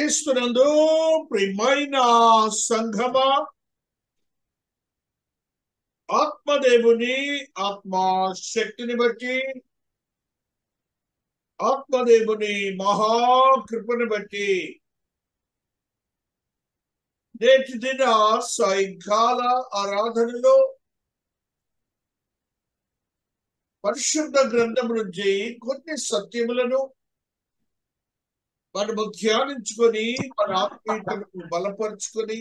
క్రీస్తునందు ప్రియమైన సంఘమా, ఆత్మదేవుని ఆత్మ శక్తిని బట్టి, ఆత్మదేవుని మహాకృపను బట్టి నేటి దిన సాయంకాల ఆరాధనలో పరిశుద్ధ గ్రంథం నుంచి కొన్ని సత్యములను మనము ధ్యానించుకొని మన ఆత్మీయతను బలపరుచుకొని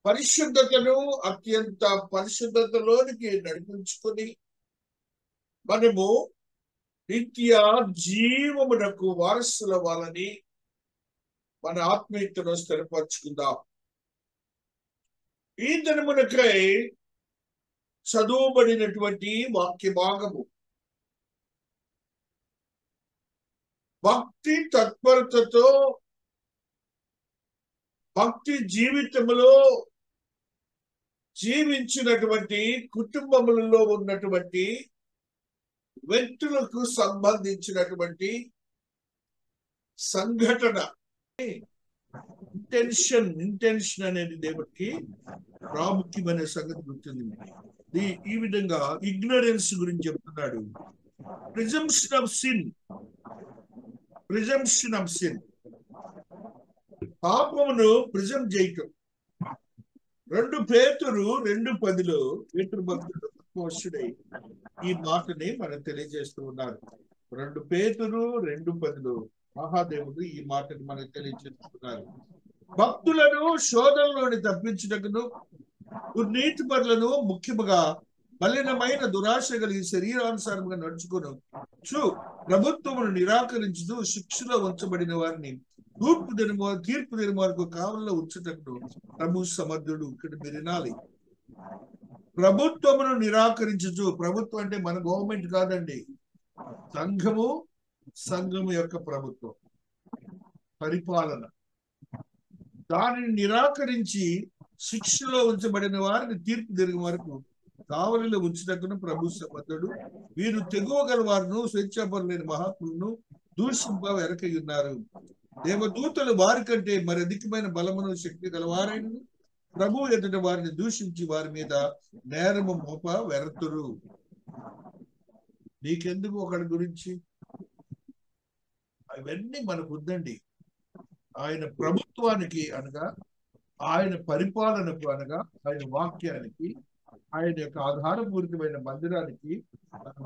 పరిశుద్ధతను అత్యంత పరిశుద్ధతలోనికి నడిపించుకొని మనము నిత్య జీవమునకు వారసుల వాళ్ళని మన ఆత్మీయతను స్థిరపరచుకుందాం. ఈ దినమునకై చదువుబడినటువంటి వాక్య భాగము భక్తి తత్పరతతో భక్తి జీవితంలో జీవించినటువంటి కుటుంబములలో ఉన్నటువంటి వ్యక్తులకు సంబంధించినటువంటి సంఘటన. ఇంటెన్షన్ అనేది దేవుడికి ప్రాముఖ్యమైన సంగతి గుర్తుంది. ఈ విధంగా ఇగ్నరెన్స్ గురించి చెప్తున్నాడు. ప్రిజంప్షన్ ఆఫ్ సిన్, పాపమును ప్రిజం చేయటం. 2 పేతురు 2:10 పేతురు భక్తుడు వస్తుడై ఈ మాటని మనకు తెలియజేస్తూ ఉన్నారు. 2 పేతురు 2:10 మహాదేవుడు ఈ మాటని మనకు తెలియజేస్తున్నారు. భక్తులను శోధనలోని తప్పించుటకును నీతి పరులను ముఖ్యముగా మలినమైన దురాశ కలిగి శరీరానుసారంగా నడుచుకును ప్రభుత్వమును నిరాకరించుతూ శిక్షలో ఉంచబడిన వారిని తీర్పు దినమునకు కావలిలో ఉంచుటకు ప్రభు సమర్థుడు. ఇక్కడ మీరు వినాలి, ప్రభుత్వమును నిరాకరించుచు. ప్రభుత్వం అంటే మన గవర్నమెంట్ కాదండి, సంఘము యొక్క ప్రభుత్వం, పరిపాలన. దానిని నిరాకరించి శిక్షలో ఉంచబడిన వారిని తీర్పు దినం వరకు కావలిలో ఉంచుటకును ప్రభు సమర్థుడు. వీరు తెగువగల వారును స్వేచ్ఛాపరులైన మహాత్ములను దూషింప వెరకై ఉన్నారు. దేవదూతలు వారి కంటే మరి అధికమైన బలమును శక్తి గలవారైన ప్రభు ఎదుట వారిని దూషించి వారి మీద నేరము మోప వెరతురు. నీకెందుకు ఒకటి గురించి? అవన్నీ మనకు వద్దండి. ఆయన ప్రభుత్వానికి అనగా, ఆయన పరిపాలనకు అనగా, ఆయన వాక్యానికి, ఆయన యొక్క ఆధారపూరితమైన మందిరానికి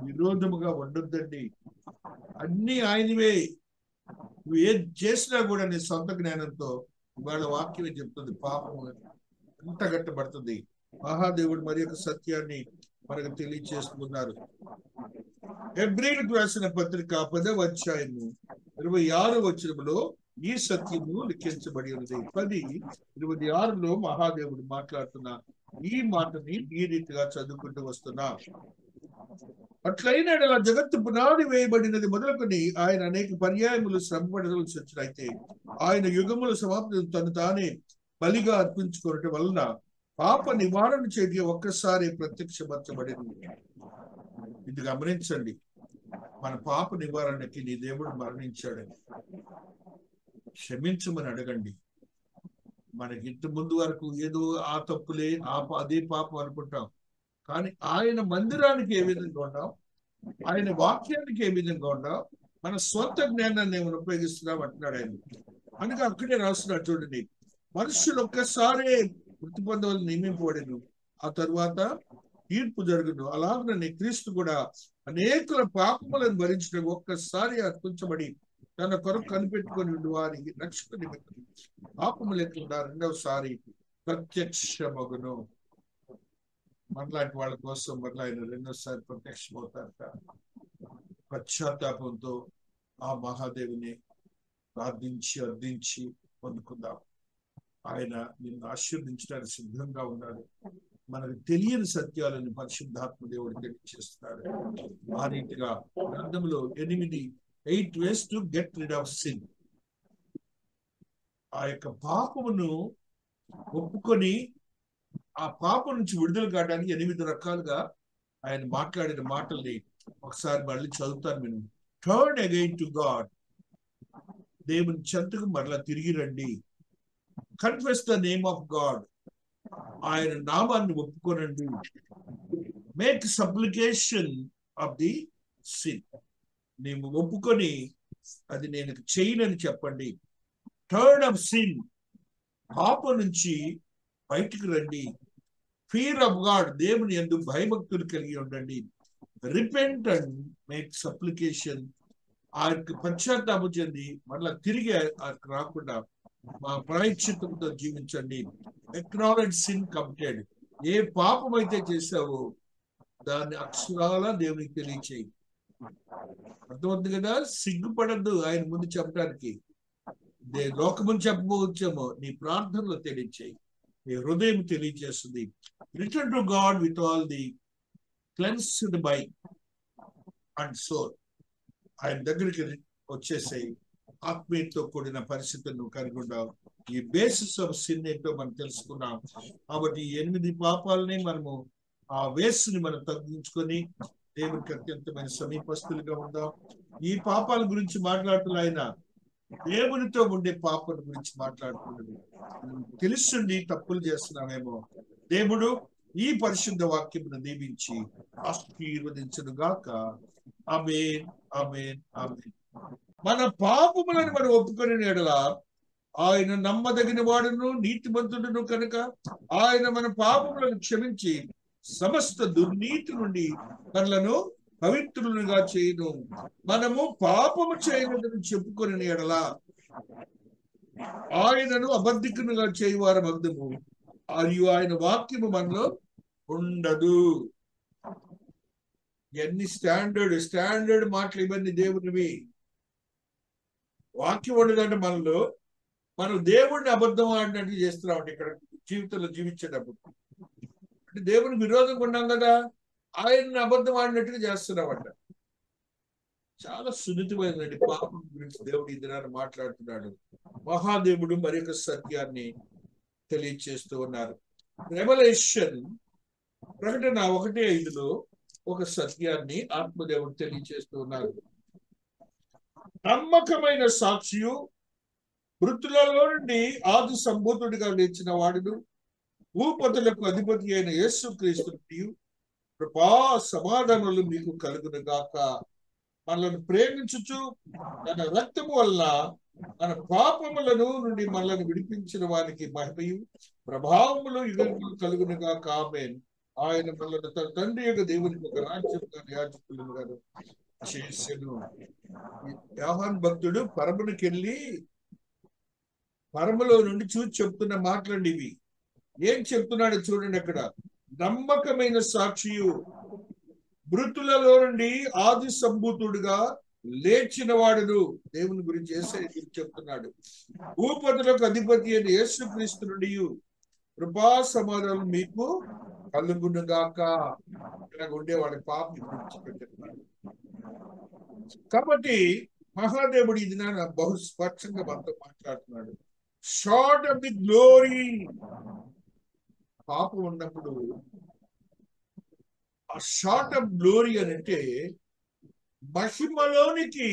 విరోధముగా ఉండొద్దండి. అన్ని ఆయనవే. నువ్వు ఏది చేసినా కూడా నీ సొంత జ్ఞానంతో ఇవాళ వాక్యమే చెప్తుంది, పాపం అంటగట్టబడుతుంది. మహాదేవుడు మరి యొక్క సత్యాన్ని మనకు తెలియచేస్తున్నారు. హెబ్రీయులకు రాసిన పత్రిక 10వ అధ్యాయము 26వ వచనములో ఈ సత్యము లిఖించబడి ఉన్నది. 10:26లో మహాదేవుడు మాట్లాడుతున్న ఈ మాటని ఈ రీతిగా చదువుకుంటూ వస్తున్నా. అట్లయినా జగత్తు పునాది వేయబడినది మొదలుకొని ఆయన అనేక పర్యాయములు శ్రమపడవలసి వచ్చినైతే ఆయన యుగముల సమాప్తి తను తానే బలిగా అర్పించుకోవటం వలన పాప నివారణ చేసి ఒక్కసారి ప్రత్యక్షపరచబడింది. ఇది గమనించండి, మన పాప నివారణకి నీ దేవుడు మరణించాడని క్షమించమని అడగండి. మనకి ఇంత ముందు వరకు ఏదో ఆ తప్పులే అదే పాపం అనుకుంటాం, కానీ ఆయన మందిరానికి ఏ విధంగా ఉన్నాం, ఆయన వాక్యానికి ఏ విధంగా ఉన్నాం, మన సొంత జ్ఞానాన్ని ఏమైనా ఉపయోగిస్తున్నాం అంటున్నాడు ఆయన. అందుకే అక్కడే రాస్తున్నాడు చూడండి, మనుషులు ఒక్కసారి మృతి పొందవలని నియమింపబడెను, ఆ తరువాత తీర్పు జరుగును. అలాగనే క్రీస్తు కూడా అనేకుల పాపములను భరించడం ఒక్కసారి అర్పించబడి తన కొరకు కనిపెట్టుకొని వారికి రక్షణ నిమిత్తం పాపము లేకుండా రెండవసారి ప్రత్యక్షమగును. మనలాంటి వాళ్ళ కోసం మరలా ఆయన రెండోసారి ప్రత్యక్షమవుతారట. పశ్చాత్తాపంతో ఆ మహాదేవుని ప్రార్థించి అర్థించి పొందుకుందాం. ఆయన నిన్ను ఆశీర్వదించడానికి సిద్ధంగా ఉన్నాడు. మనకు తెలియని సత్యాలను పరిశుద్ధాత్మ దేవుడు తెలియజేస్తున్నాడు. ఆ రీతిగా గ్రంథంలో 8 ways to get rid of sin. ఆ యొక్క పాపమును ఒప్పుకొని ఆ పాపం నుంచి విడుదల కావడానికి 8 రకాలుగా ఆయన మాట్లాడిన మాటల్ని ఒకసారి మళ్ళీ చదువుతాను. నేను టర్న్ అగైన్ టు గాడ్, దేవుని చెంతకు మరలా తిరిగి రండి. Confess the name of God. ఆయన నామాన్ని ఒప్పుకోనండి. Make supplication of the sin. నేను ఒప్పుకొని అది నేను చేయనని చెప్పండి. Turn off sin. పాపం నుంచి బయటికి రండి. Fear of God. దేవుని యందు భయభక్తులు కలిగి ఉండండి. Repent and make supplication. ఆ యొక్క పశ్చాత్తాపం చెంది మళ్ళా తిరిగి రాకుండా మా ప్రాయశ్చిత్తంతో జీవించండి. Acknowledge sin committed. ఏ పాపం అయితే చేశావో దాన్ని అక్షరాల దేవునికి తెలియచేయి. అర్థమవుతుంది కదా? సిగ్గుపడద్దు ఆయన ముందు చెప్పడానికి. లోకముందు చెప్పబోచ్చామో నీ ప్రార్థనలో తెలియచేయి. నీ హృదయం తెలియజేస్తుంది. Return to God with all the cleansed by and soul. ఆయన దగ్గరికి వచ్చేసాయి. ఆత్మీయతో కూడిన పరిస్థితులను కలిగి ఉండాం. ఈ బేసిస్ ఆఫ్ సిన్ ఏంటో మనం తెలుసుకున్నాం. కాబట్టి ఈ 8 పాపాలని మనము ఆ వేస్ని మనం తగ్గించుకొని దేవునికి అత్యంతమైన సమీపస్తులుగా ఉందాం. ఈ పాపాల గురించి మాట్లాడుతున్న ఆయన దేవునితో ఉండే పాపల గురించి మాట్లాడుతున్నది. తెలుసుండి తప్పులు చేస్తున్నామేమో. దేవుడు ఈ పరిశుద్ధ వాక్యమును దీవించి ఆశీర్వదించును గాక. ఆమేన్, ఆమేన్, ఆమేన్. మన పాపములను మనం ఒప్పుకొని ఎడల ఆయన నమ్మదగిన వాడును నీతిమంతుడును కనుక ఆయన మన పాపములను క్షమించి సమస్త దుర్నీతి నుండి మనలను పవిత్రులుగా చేయను. మనము పాపము చేయలేదని చెప్పుకొని ఎడల ఆయనను అబద్ధికునుగా చేయవారు మగ్ధము. మరియు ఆయన వాక్యము మనలో ఉండదు. ఎన్ని స్టాండర్డ్ మాటలు ఇవన్నీ దేవునివి. వాక్యం ఉండదంటే మనలో మనం దేవుడిని అబద్ధం ఆడినట్టు చేస్తున్నామండి. ఇక్కడ జీవితంలో జీవించేటప్పుడు అంటే దేవునికి విరోధంగా ఉన్నాం కదా, ఆయన్ని అబద్ధం ఆడినట్టుగా చేస్తున్నామంట. చాలా సున్నితమైనటువంటి పాపం గురించి దేవుడు ఈ దినాన్ని మాట్లాడుతున్నాడు. మహాదేవుడు మరొక సత్యాన్ని తెలియచేస్తూ ఉన్నారు. రెవల్యూషన్ ప్రకటన 1:5 ఒక సత్యాన్ని ఆత్మదేవుడు తెలియచేస్తూ ఉన్నారు. నమ్మకమైన సాక్షియు మృతులలో నుండి ఆది సంభూతుడిగా లేచిన వాడును భూపతులకు అధిపతి అయిన యేసుక్రీస్తు కృపా సమాధానాలు మీకు కలుగును గాక. మనల్ని ప్రేమించుచు తన రక్తము వల్ల మన పాపములను నుండి మనల్ని విడిపించిన వారికి మహిమయు ప్రభావములు యుగములు కలుగును గాక. ఆమేన్. ఆయన మనల్ని తన తండ్రి యొక్క దేవునికి ఒక రాజ్యంగా యాజకులుగా చేసెను. యోహాను భక్తుడు పరమునికెళ్ళి పరములో నుండి చూసి చెప్తున్న మాటలండి ఇవి. ఏం చెప్తున్నాడు చూడండి. అక్కడ నమ్మకమైన సాక్షియు మృతులలో నుండి ఆది సంభూతుడుగా లేచిన వాడును. దేవుని గురించి చెప్తున్నాడు. భూపతులకు అధిపతి అయిన యేసుక్రీస్తు నుండి కృపా సమాధానం మీకు కలుగును గాక. ఇలా ఉండేవాడి పాపం విడిచిపెట్టున్నాడు. కాబట్టి మహాదేవుడు ఇది బహు స్పష్టంగా మనతో మాట్లాడుతున్నాడు. Short of the glory. పాపం ఉన్నప్పుడు ఆ షార్ట్ ఆఫ్ గ్లోరీ అని అంటే మహిమలోనికి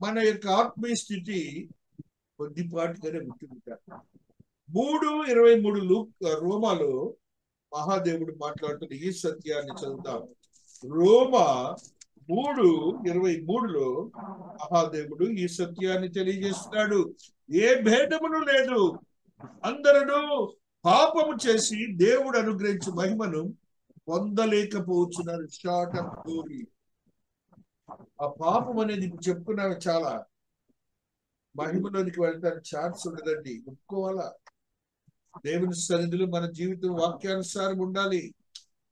మన యొక్క ఆత్మీయ స్థితి కొద్దిపాటిగానే గుర్తుంటారు. 3:23 రోమాలో మహాదేవుడు మాట్లాడుతున్న ఈ సత్యాన్ని చదువుతాం. రోమా 3:23 మహాదేవుడు ఈ సత్యాన్ని తెలియజేస్తున్నాడు. ఏ భేదమును లేదు, అందరూ పాపము చేసి దేవుడు అనుగ్రహించు మహిమను పొందలేకపోతున్నారు. Short of glory. ఆ పాపం అనేది చెప్పుకున్నాను చాలా. మహిమలోనికి వెళ్తానికి ఛాన్స్ ఉండదండి. ఒప్పుకోవాలా. దేవుని సన్నిధిలో మన జీవితం వాక్యానుసారం ఉండాలి.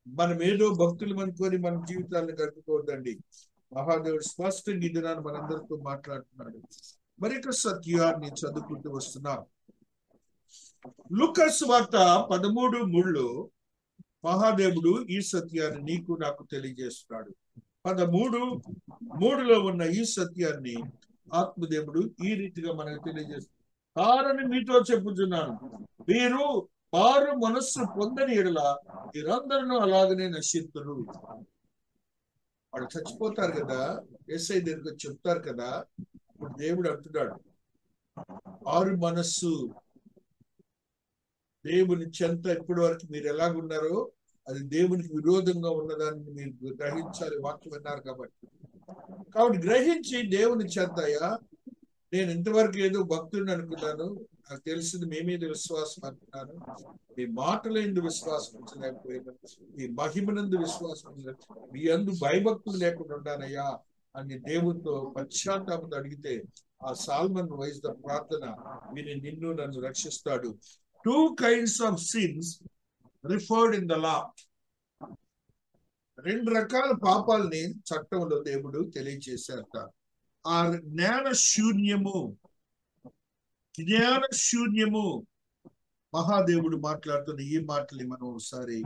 మనం ఏదో భక్తులు అనుకొని మన జీవితాలను గడుపుకోవద్దండి. మహాదేవుడు స్పష్టంగా ఈ దినాన్ని మనందరితో మాట్లాడుతున్నాడు. మరొక సత్యాన్ని చదువుకుంటూ వస్తున్నాం. లూకా సువార్త 13:3 మహాదేవుడు ఈ సత్యాన్ని నీకు నాకు తెలియజేస్తున్నాడు. 13:3 ఉన్న ఈ సత్యాన్ని ఆత్మదేవుడు ఈ రీతిగా మనకు తెలియజేస్తున్నాడు. కారణం మీతో చెప్పుచున్నాను, మీరు మారు మనస్సు పొందని ఎడల మీరందరూ అలాగనే నశింతురు. వాళ్ళు చచ్చిపోతారు కదా, యేసయ్య దగ్గరికి చెప్తారు కదా, ఇప్పుడు దేవుడు అంటున్నాడు, ఆరు మనస్సు దేవుని చెంత ఇప్పటి వరకు మీరు ఎలాగున్నారో అది దేవునికి విరోధంగా ఉన్నదాన్ని మీరు గ్రహించాలి. వాక్యం విన్నారు కాబట్టి గ్రహించి దేవుని చెంతయ్యా, నేను ఇంతవరకు ఏదో భక్తుడిని అనుకున్నాను, నాకు తెలిసింది మీ మీద విశ్వాసం అనుకున్నాను, మీ మాటల యందు విశ్వాసం ఉంచలేకపోయినా, మీ మహిమనందు విశ్వాసం మీ అందు భయభక్తులు లేకుండా ఉన్నానయ్యా అని దేవునితో పశ్చాత్తాపంతో అడిగితే ఆ సాల్మన్ వైస్ ద ప్రార్థన విని నిన్ను నన్ను రక్షిస్తాడు. 2 kinds of sins referred in the law. 2 రకాల పాపాలని చట్టంలో దేవుడు తెలియజేశారట. ఆ జ్ఞాన శూన్యము మహాదేవుడు మాట్లాడుతున్న ఈ మాటల్ని మనం ఒకసారి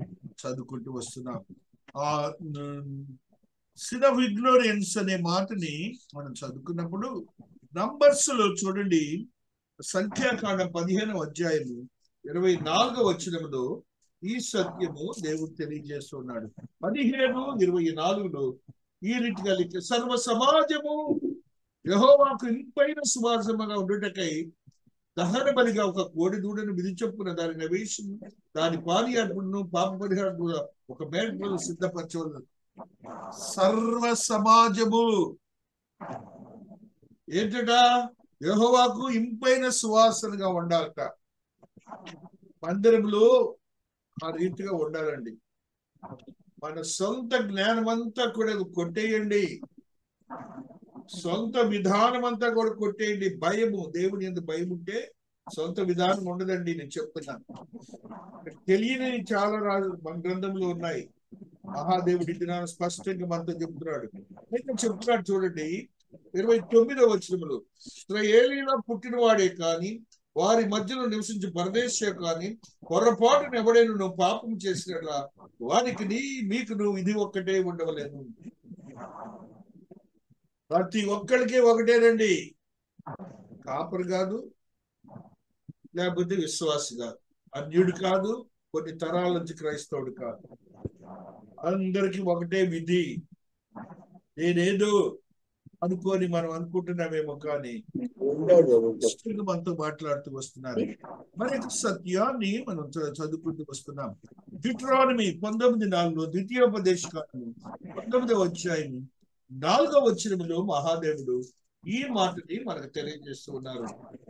చదువుకుంటూ వస్తున్నాం. ఆ sin of ignorance అనే మాటని మనం చదువుకున్నప్పుడు నంబర్స్ లో చూడండి, సంఖ్యాకాండం 15వ అధ్యాయము 24వ వచనంలో ఈ సత్యము దేవుడు తెలియజేస్తున్నాడు. 15:24లో ఈ రీతిగా సర్వ సమాజము యెహోవాకు ఇంపైన సువాసనగా ఉండుటకై దహన బలిగా ఒక కోడి దూడను విధి చొప్పున దాని నైవేద్యం దాని పానీయార్పణను పాప పరిహారం ఒక మేకను సిద్ధపరచవలెను. సర్వ సమాజము ఏంటట? యెహోవాకు ఇంపైన సువాసనగా ఉండాలట. మందిరంలో ఆ రీతిగా ఉండాలండి. మన సొంత జ్ఞానం అంతా కూడా కొట్టేయండి, సొంత విధానం అంతా కూడా కొట్టేయండి. భయము, దేవుని యందు భయం ఉంటే సొంత విధానం ఉండదండి. నేను చెప్తున్నాను, తెలియని చాలా మన గ్రంథంలో ఉన్నాయి. మహాదేవుడి దినాన్ని స్పష్టంగా మనతో చెప్తున్నాడు. అయితే చెప్తున్నాడు చూడండి 29వ వచనంలో, ఇశ్రాయేలీయుల పుట్టినవాడే కానీ వారి మధ్యలో నివసించి పరదేశే కానీ పొరపాటును ఎవడైనా నువ్వు పాపం చేసినట్లా వానికి మీకు నువ్వు ఇది ఒక్కటే ఉండవలేదు. ప్రతి ఒక్కరికి ఒకటేనండి. కాపరు కాదు, లేకపోతే విశ్వాసి కాదు, అన్యుడు కాదు, కొన్ని తరాల నుంచి క్రైస్తవుడు కాదు, అందరికి ఒకటే విధి. నేనేదో అనుకోని మనం అనుకుంటున్నామేమో కానీ మనతో మాట్లాడుతూ వస్తున్నారు. మరి సత్యాన్ని మనం చదువుకుంటూ వస్తున్నాం. డ్యూటెరానమీ 19:4 ద్వితీయోపదేశకాండము 19వ అధ్యాయం 4వ వచనంలో మహాదేవుడు ఈ మాటని మనకు తెలియజేస్తూ ఉన్నారు.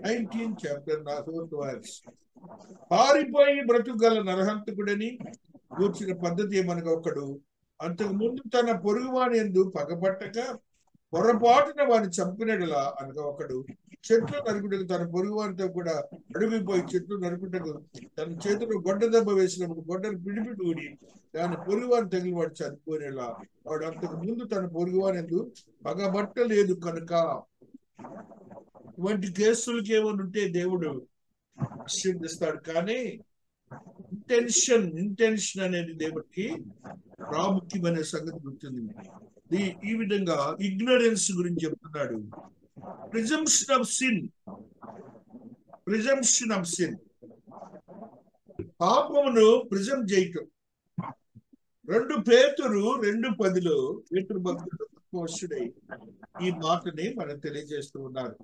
19 చాప్టర్ 4th verse. పారిపోయి బ్రతుకుగల నరహంతకుడని కూర్చిన పద్ధతి ఏమనగా ఒకడు అంతకు ముందు తన పొరుగువాని యందు పగపట్టక పొరపాటున వాడిని చంపినట్లా అనగా ఒకడు చెట్లు నరుకుటకు తన పొరుగువారితో కూడా అడుగుపోయి చెట్లు నరుకుటకు తన చేతిలో గొడ్డ దెబ్బ వేసినప్పుడు గొడ్డను పిడిపిడి ఊడి దాని పొరుగువారిని తగిలి వాడు చనిపోయినలా వాడు అంతకు ముందు తన పొరుగువాని యందు పగబట్టలేదు కనుక. ఇటువంటి కేసులకి ఏమైనా ఉంటే దేవుడు ఆశీర్వదిస్తాడు. కానీ ఇంటెన్షన్ అనేది దేవుడికి ప్రాముఖ్యమైన సంగతి గుర్తుంది. ఈ విధంగా ఇగ్నరెన్స్ గురించి చెప్తున్నాడు. ప్రిజంప్షన్ ఆఫ్ సిన్, పాపమును ప్రిజం చేయటం. 2 పేతురు 2:10లో పేతురు భక్తుడు వస్తుడై ఈ మాటని మనకు తెలియజేస్తూ ఉన్నారు.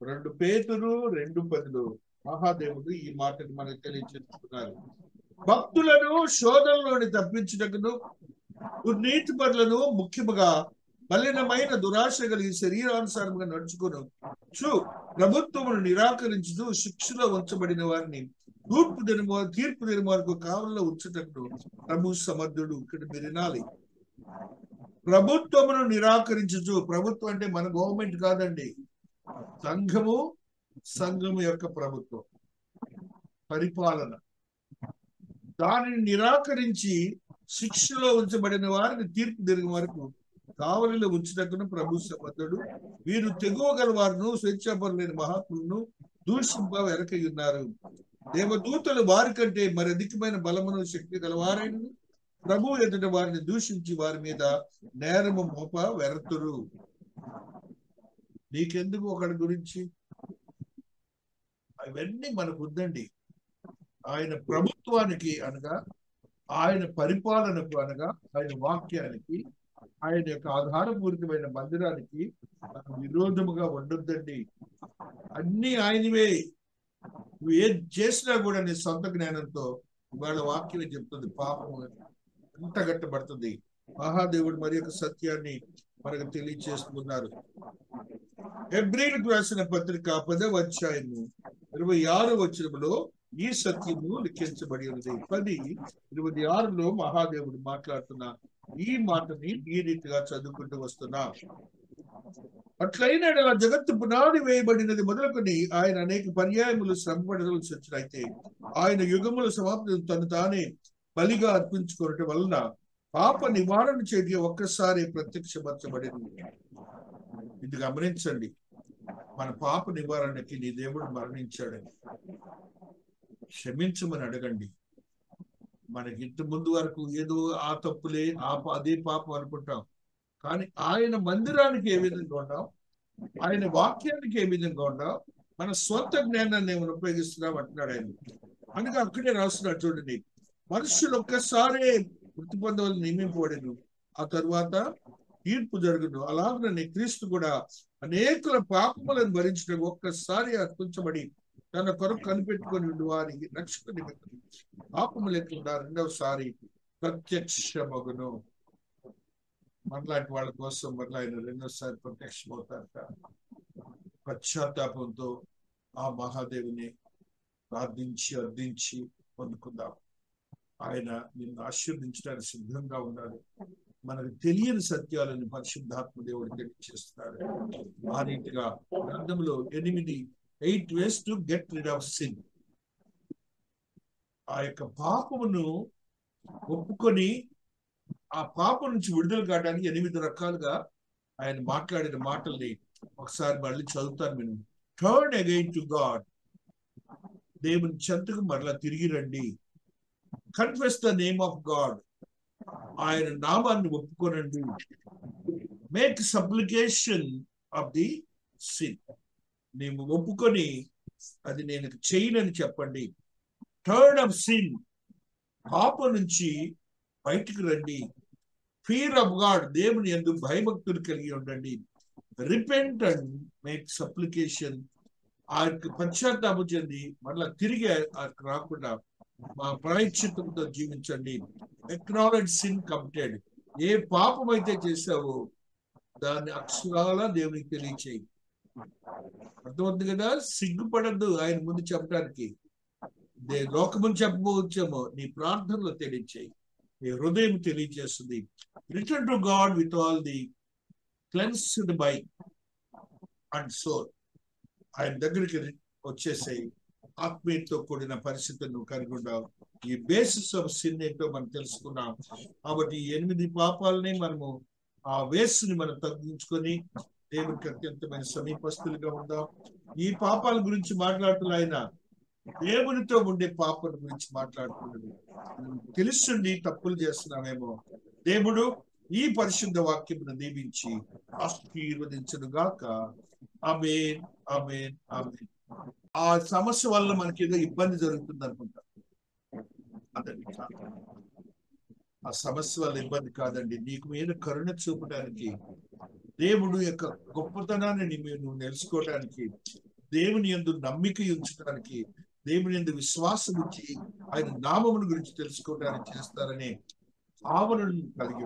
2 పేతురు 2:10లో మహాదేవుడు ఈ మాటని మనకు తెలియజేస్తున్నారు. భక్తులను శోధనలోని తప్పించుటకును నీతి పరులను ముఖ్యముగా మలినమైన దురాశ కలిగి శరీరానుసారంగా నడుచుకును ప్రభుత్వమును నిరాకరించుతూ శిక్షలో ఉంచబడిన వారిని తీర్పు దినములకు కావల్లో ఉంచుటకు ప్రభు సమర్థుడు. ఇక్కడ మీరు వినాలి, ప్రభుత్వమును నిరాకరించుచు. ప్రభుత్వం అంటే మన గవర్నమెంట్ కాదండి, సంఘము యొక్క ప్రభుత్వం పరిపాలన. దానిని నిరాకరించి శిక్షలో ఉంచబడిన వారిని తీర్పు దినం వరకు కావలిలో ఉంచుటకును ప్రభు సమర్థుడు. వీరు తెగువగల వారును స్వేచ్ఛాపరులైన మహాత్ములను దూషింప వెనకై ఉన్నారు. దేవదూతలు వారి కంటే మరి అధికమైన బలమును శక్తి గలవారైన ప్రభు ఎదుట వారిని దూషించి వారి మీద నేరము మోప వెరతురు. నీకెందుకు ఒకటి గురించి? అవన్నీ మనకు వద్దండి. ఆయన ప్రభుత్వానికి అనగా, ఆయన పరిపాలనకు అనగా, ఆయన వాక్యానికి, ఆయన యొక్క ఆధారపూరితమైన మందిరానికి మనం విరోధముగా ఉండొద్దండి. అన్ని ఆయనవే. నువ్వు ఏం చేసినా కూడా నీ సొంత జ్ఞానంతో ఇవాళ వాక్యం చెప్తుంది, పాపం అంటగట్టబడుతుంది. మహాదేవుడు మరి యొక్క సత్యాన్ని మనకు తెలియచేస్తున్నారు. హెబ్రీయులకు రాసిన పత్రిక 10వ అధ్యాయము 26వ వచనములో ఈ సత్యము లిఖించబడి ఉన్నది. 10:26లో మహాదేవుడు మాట్లాడుతున్న ఈ మాటని ఈ రీతిగా చదువుకుంటూ వస్తున్నా. అట్లయినా అలా జగత్తు పునాది వేయబడినది మొదలుకొని ఆయన అనేక పర్యాయములు శ్రమపడవలసి వచ్చినైతే ఆయన యుగముల సమాప్తి తను తానే బలిగా అర్పించుకోవటం వలన పాప నివారణ చేతి ఒక్కసారి ప్రత్యక్షపరచబడింది. ఇది గమనించండి, మన పాప నివారణకి నీ దేవుడు మరణించాడని క్షమించమని అడగండి. మనకి ఇంత ముందు వరకు ఏదో ఆ తప్పులే అదే పాపం అనుకుంటాం, కానీ ఆయన మందిరానికి ఏ విధంగా ఉన్నాం, ఆయన వాక్యానికి ఏ విధంగా ఉన్నాం, మన స్వంత జ్ఞానాన్ని ఏమైనా ఉపయోగిస్తున్నాం అంటున్నాడు ఆయన. అందుకే అక్కడే రాస్తున్నాడు చూడండి, మనుషులు ఒక్కసారి మృతి పొందవలని నియమింపబడెను, ఆ తరువాత తీర్పు జరుగును. అలాగనే క్రీస్తు కూడా అనేకుల పాపములను భరించడం ఒక్కసారి అర్పించబడి తన కొరకు కనిపెట్టుకొని వారికి రక్షణ నిమిత్తం పాపము లేకుండా రెండవసారి ప్రత్యక్షమగును. మనలాంటి వాళ్ళ కోసం మరలా ఆయన రెండోసారి ప్రత్యక్షమవుతారట. పశ్చాత్తాపంతో ఆ మహాదేవుని ప్రార్థించి అర్థించి పొందుకుందాం. ఆయన నిన్ను ఆశీర్వదించడానికి సిద్ధంగా ఉన్నాడు. మనకు తెలియని సత్యాలను పరిశుద్ధాత్మ దేవుడు తెలియజేస్తున్నాడు. ఆ రీతిగా గ్రంథంలో 8 ways to get rid of sin. ఆ యొక్క పాపమును ఒప్పుకొని ఆ పాపం నుంచి విడుదల కావడానికి 8 రకాలుగా ఆయన మాట్లాడిన మాటల్ని ఒకసారి మళ్ళీ చదువుతాను. నేను టర్న్ అగైన్ టు గాడ్, దేవుని చెంతకు మరలా తిరిగి రండి. Confess the name of God, ఆయన నామాన్ని ఒప్పుకోనండి. Make supplication of the sin, నేను ఒప్పుకొని అది నేను చేయనని చెప్పండి. టర్న్ ఆఫ్ సిన్, పాపం నుంచి బయటికి రండి. ఫియర్ ఆఫ్ గాడ్, దేవుని యందు భయభక్తులు కలిగి ఉండండి. రిపెంట్ అండ్ మేక్ సప్లికేషన్, ఆ యొక్క పశ్చాత్తాపం చెంది మళ్ళా తిరిగి రాకుండా మా ప్రాయశ్చిత్తంతో జీవించండి. ఎక్నాలెడ్జ్ సిన్ కమిటెడ్, ఏ పాపం అయితే చేసావో దాన్ని అక్షరాల దేవునికి తెలియచేయి. అర్థమవుతుంది కదా? సిగ్గుపడద్దు ఆయన ముందు చెప్పడానికి. లోకముని చెప్పబోచ్చేమో, నీ ప్రార్థనలో తెలియచేయి, నీ హృదయం తెలియజేస్తుంది. Return to God with all the cleansed by and soul, ఆయన దగ్గరికి వచ్చేసాయి. ఆత్మీయతో కూడిన పరిస్థితులను కలిగి ఉండాలి. ఈ బేసిస్ ఆఫ్ సిన్ ఏంటో మనం తెలుసుకున్నాం. కాబట్టి ఈ 8 పాపాలని మనము ఆ వేస్ని మనం తగ్గించుకొని దేవునికి అత్యంతమైన సమీపస్తులుగా ఉందాం. ఈ పాపాల గురించి మాట్లాడుతున్న ఆయన దేవునితో ఉండే పాపల గురించి మాట్లాడుతున్నాడు. తెలుసుండి తప్పులు చేస్తున్నామేమో. దేవుడు ఈ పరిశుద్ధ వాక్యమును దీవించి ఆశీర్వదించును గాక. ఆమేన్, ఆమేన్, ఆమేన్. ఆ సమస్య వల్ల మనకి ఏదో ఇబ్బంది జరుగుతుంది అనుకుంటా, అదండి. ఆ సమస్య వల్ల ఇబ్బంది కాదండి, నీకు మీద కరుణ చూపడానికి, దేవుడు యొక్క గొప్పతనాన్ని నువ్వు తెలుసుకోవడానికి, దేవుని యందు నమ్మిక ఉంచడానికి, దేవుని యందు విశ్వాసం ఉంచి ఆయన నామమును గురించి తెలుసుకోవడానికి చేస్తారనే భావనను కలిగి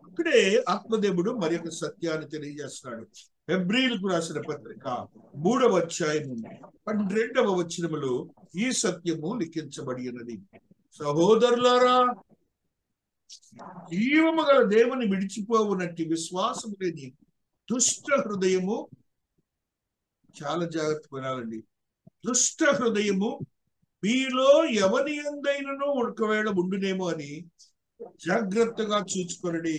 ఇక్కడే ఆత్మదేవుడు మరి యొక్క సత్యాన్ని తెలియజేస్తున్నాడు. హెబ్రీయులకు రాసిన పత్రిక 3వ అధ్యాయము 12వ వచనములో ఈ సత్యము లిఖించబడి ఉన్నది. సహోదరులారా, జీవము గల దేవుని విడిచిపోవునట్టి విశ్వాసము లేని దుష్ట హృదయము, చాలా జాగ్రత్త వినాలండి, దుష్ట హృదయము మీలో ఎవరి యందైనను ఒకవేళ ఉండునేమో అని జాగ్రత్తగా చూచుకొనడి.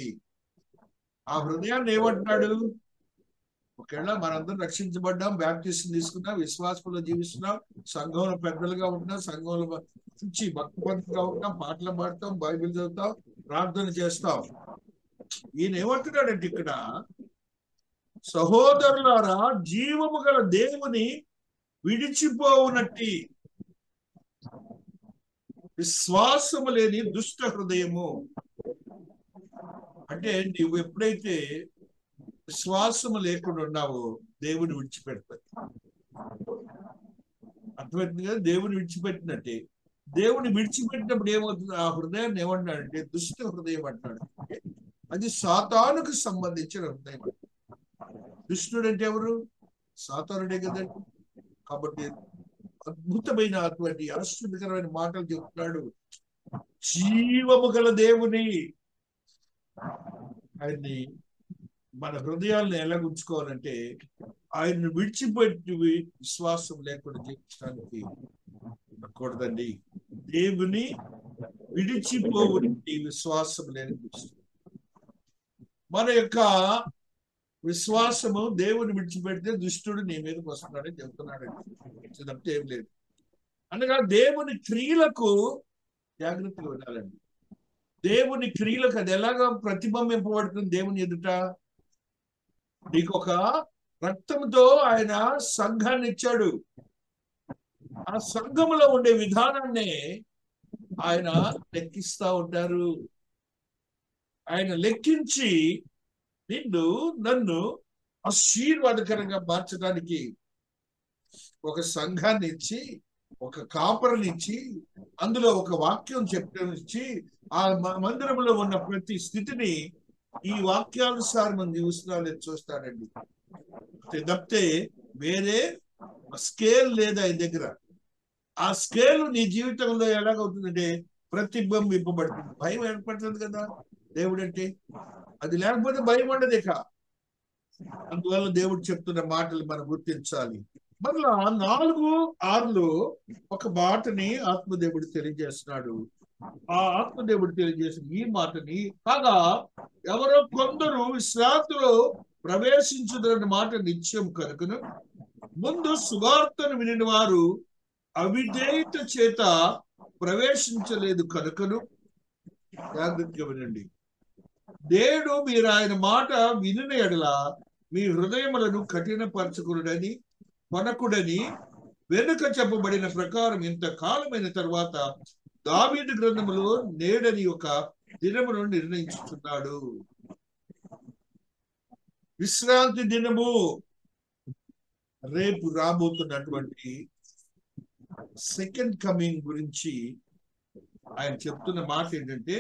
ఆ హృదయాన్ని ఏమంటున్నాడు? ఒకవేళ మనందరం రక్షించబడ్డాం, బ్యాప్టిజం తీసుకున్నాం, విశ్వాసంలో జీవిస్తున్నాం, సంఘంలో పెద్దలుగా ఉంటున్నాం, సంఘంలో మంచి భక్తిపంతులుగా ఉంటాం, పాటలు పాడతాం, బైబిల్ చదువుతాం, ప్రార్థన చేస్తాం. ఈయన ఏమంటున్నాడంటే ఇక్కడ, సహోదరులారా, జీవము గల దేవుని విడిచిపోవునట్టి విశ్వాసము లేని దుష్ట హృదయము అంటే నువ్వు ఎప్పుడైతే విశ్వాసము లేకుండా ఉన్నావో దేవుని విడిచిపెడతాడు. అర్థమవుతుంది కదా? దేవుని విడిచిపెట్టినట్టే. దేవుని విడిచిపెట్టినప్పుడు ఏమవుతుంది? ఆ హృదయాన్ని ఏమంటాడంటే దుష్ట హృదయం అంటాడు. అది సాతానుకు సంబంధించిన హృదయం. దుష్టుడు అంటే ఎవరు? సాతానుడే కదండి. కాబట్టి అద్భుతమైన అటువంటి ఆశ్చర్యకరమైన మాటలు చెప్తున్నాడు. జీవము గల దేవుని ఆయన్ని మన హృదయాలను ఎలా ఉంచుకోవాలంటే ఆయన్ని విడిచిపెట్టి విశ్వాసం లేకుండా జీవించడానికి కూడదండి. దేవుని విడిచిపోవడానికి విశ్వాసం లేని మన యొక్క విశ్వాసము దేవుని విడిచిపెడితే దుష్టుడు నీ మీదకి వస్తున్నాడని చెబుతున్నాడండి. తప్పితే ఏం లేదు. అనగా దేవుని క్రియలకు జాగ్రత్తగా ఉండాలండి. దేవుని క్రియలకు అది ఎలాగా ప్రతిబింబింపబడుతుంది దేవుని ఎదుట? నీకు ఒక రక్తంతో ఆయన సంఘాన్ని ఇచ్చాడు. ఆ సంఘములో ఉండే విధానాన్ని ఆయన లెక్కిస్తా ఉంటారు. ఆయన లెక్కించి నిన్ను నన్ను ఆశీర్వాదకరంగా మార్చడానికి ఒక సంఘాన్ని ఇచ్చి, ఒక కాపరిని ఇచ్చి, అందులో ఒక వాక్యం చెప్పడం ఇచ్చి, ఆ మందిరంలో ఉన్న ప్రతి స్థితిని ఈ వాక్యానుసారం మనం చూస్తాడండి. తప్పితే వేరే స్కేల్ లేదు ఆయన దగ్గర. ఆ స్కేల్ నీ జీవితంలో ఎలాగవుతుందంటే ప్రతిబింబింపబడుతుంది. భయం ఏర్పడుతుంది కదా దేవుడు అంటే. అది లేకపోతే భయం ఉండదు ఇక. అందువల్ల దేవుడు చెప్తున్న మాటలు మనం గుర్తించాలి. మరలా 4:6 ఒక మాటని ఆత్మదేవుడు తెలియజేస్తున్నాడు. ఆ ఆత్మదేవుడు తెలియజేసిన ఈ మాటని కాగా ఎవరో కొందరు విశ్రాంతిలో ప్రవేశించుదన్న మాట నిత్యం కనుకను ముందు సువార్తను విని వారు అవిధేయత చేత ప్రవేశించలేదు కనుకను జాగ్రత్తగా వినండి. దేవుడు మీరు ఆయన మాట వినిన ఎడల మీ హృదయములను కఠినపరచుకునుడని కొనకుడని వెనుక చెప్పబడిన ప్రకారం ఇంతకాలమైన తర్వాత దావీదు గ్రంథములో నేడని ఒక దినమును నిర్ణయించుతున్నాడు. విశ్రాంతి దినము రేపు రాబోతున్నటువంటి సెకండ్ కమింగ్ గురించి ఆయన చెప్తున్న మాట ఏంటంటే,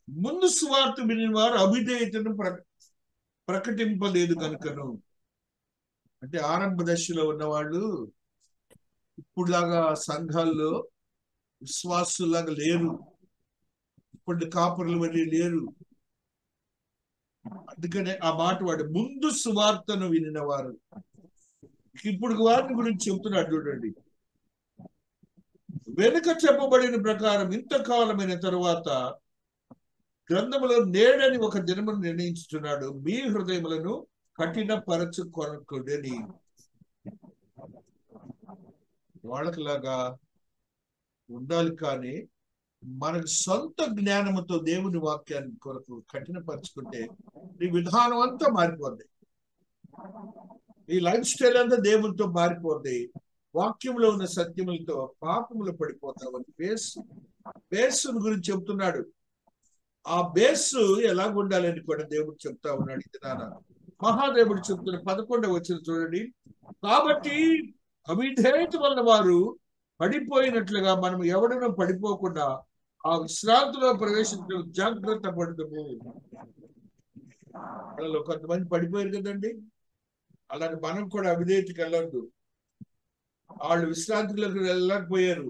ముందు సువార్త విని వారు అవిధేయతను ప్రకటింపలేదు కనుకను. అంటే ఆరంభ దశలో ఉన్నవాళ్ళు ఇప్పుడులాగా సంఘాల్లో విశ్వాసులాగా లేరు. ఇప్పుడు కాపురులు వెళ్ళి లేరు. అందుకనే ఆ మాట వాడు ముందు సువార్తను వినిన వారు. ఇప్పుడు వారిని గురించి చెప్తున్నాడు చూడండి. వెనుక చెప్పబడిన ప్రకారం ఇంతకాలమైన తరువాత గ్రంథములో నేడని ఒక దినమును నిర్ణయించుతున్నాడు. మీ హృదయములను కఠినపరచుకొనకుడని. వాళ్ళకిలాగా ఉండాలి. కానీ మనకు సొంత జ్ఞానముతో దేవుని వాక్యాన్ని కొరకు కఠినపరుచుకుంటే నీ విధానం అంతా మారిపోద్ది. ఈ లైఫ్ స్టైల్ అంతా దేవునితో మారిపోద్ది. వాక్యంలో ఉన్న సత్యములతో పాపములు పడిపోతావని బేస్సును గురించి చెప్తున్నాడు. ఆ బేస్సు ఎలాగ ఉండాలని కూడా దేవుడు చెప్తా ఉన్నాడు. ఇది నాన్న మహాదేవుడు చెప్తున్న 11వ వచనం చూడండి. కాబట్టి అవిధేయత వల్ల వారు పడిపోయినట్లుగా మనం ఎవడనూ పడిపోకుండా ఆ విశ్రాంతిలో ప్రవేశించడం జాగ్రత్త పడతాము. వాళ్ళలో కొంతమంది పడిపోయారు కదండి. అలాగే మనం కూడా అవిధేయతకి వెళ్ళొద్దు. వాళ్ళు విశ్రాంతిలోకి వెళ్ళకపోయారు,